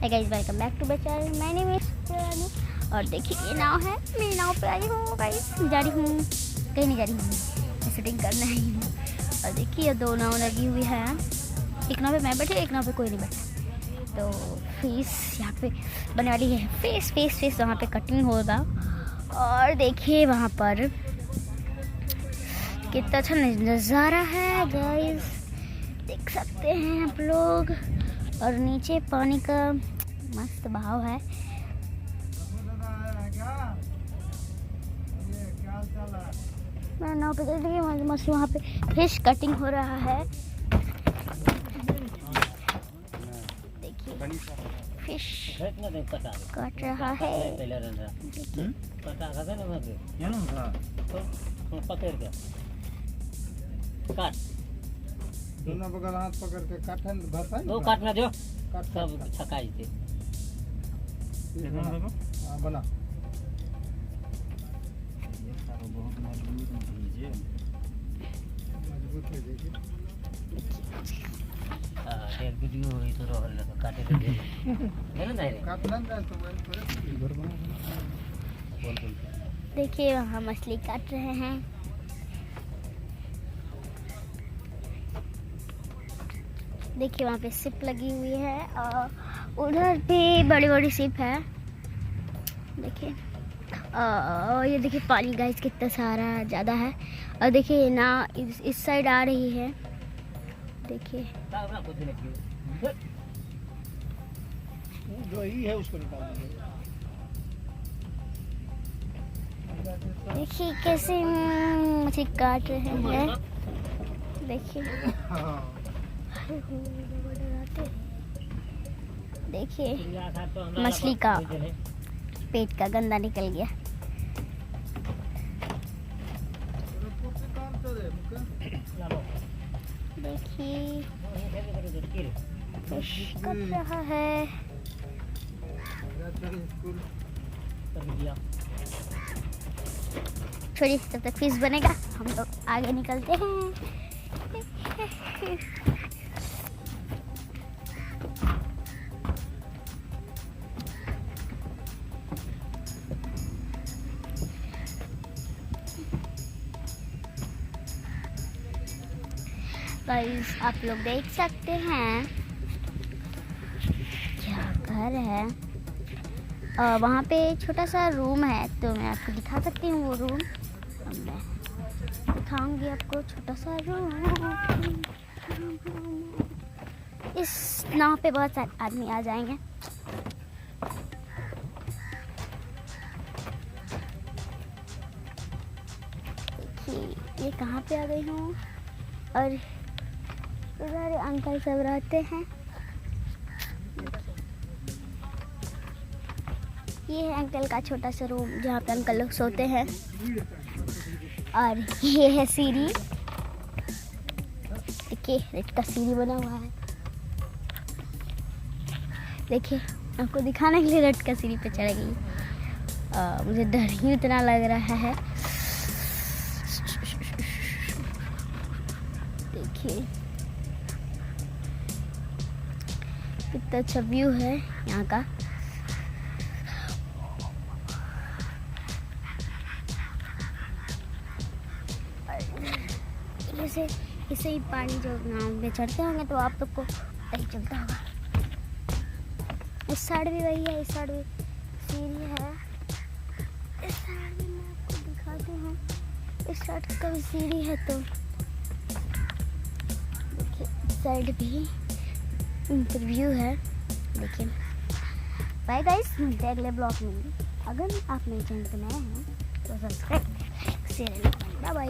Hi guys, welcome back to my channel. My name is Rani. और देखिए ये नाव है, मेरी नाव पे आई हूँ गाइस। जा रही हूँ, कहीं नहीं जा रही हूँ, शूटिंग करना ही। और देखिए ये दो नाव लगी हुई है, एक नाव पे मैं बैठी, एक नाव पे कोई नहीं बैठा। तो फेस यहाँ पे बनने वाली है, फेस फेस फेस वहाँ पे कटिंग होगा। और देखिए वहाँ पर कितना अच्छा नज़ारा है गाइस, देख सकते हैं आप लोग। और नीचे पानी का मस्त बहाव है। मैं नाव पे देखिए मस्त वहाँ पे फिश कटिंग हो रहा है। देखिए फिश कट रहा है। दोनों बगल हाथ पकड़ के काटन भसा दो काटना जो काट सब छकाई थे। हां बना बहुत मजबूत है। देखिए हां एक वीडियो हुई तो रोहल लगा काटे तो है ना नहीं काटना है तो वही घर बना बोल देखिए वहाँ मछली काट रहे हैं। देखिए वहाँ पे सिप लगी हुई है और उधर भी बड़ी बड़ी सिप है। देखिए ये देखिए पानी गाइस कितना सारा ज़्यादा है। और देखिए ना इस साइड आ रही है। देखिए जो ही है उसको निकाल दीजिए। देखिए कैसे मछली काट रहे हैं। देखिए देखिए मछली का पेट का गंदा निकल गया। देखिए फिश कट रहा है। छोड़िए, तब तक फिश बनेगा, हम लोग आगे निकलते हैं। गाइस आप लोग देख सकते हैं क्या घर है। वहाँ पे छोटा सा रूम है, तो मैं आपको दिखा सकती हूँ वो रूम। मैं दिखाऊंगी आपको छोटा सा रूम। इस नाव पे बहुत सारे आदमी आ जाएंगे। देखिए ये कहाँ पे आ गई हूँ। और उधर अंकल सब रहते हैं। ये है अंकल का छोटा सा रूम जहाँ पे अंकल लोग सोते हैं। और ये है सीढ़ी। देखिए रेड का सीढ़ी बना हुआ है। देखिए आपको दिखाने के लिए रेड का सीढ़ी पे चढ़ गई। मुझे डर ही इतना लग रहा है। देखिए कितना अच्छा व्यू है यहाँ का। इसे ही पानी जो नाव में चढ़ते होंगे तो आप लोग को पता चलता होगा। इस साइड भी वही है, इस साइड भी सीढ़ी है। इस साइड भी मैं आपको दिखाती हूँ, इस साइड का भी सीढ़ी है। तो देखिए इस साइड भी इंटरव्यू है। देखिए बाय गाइस, मिलते हैं अगले ब्लॉग में। अगर आप मेरे चैनल पे नए हैं तो सब्सक्राइब शेयर, बाय बाय।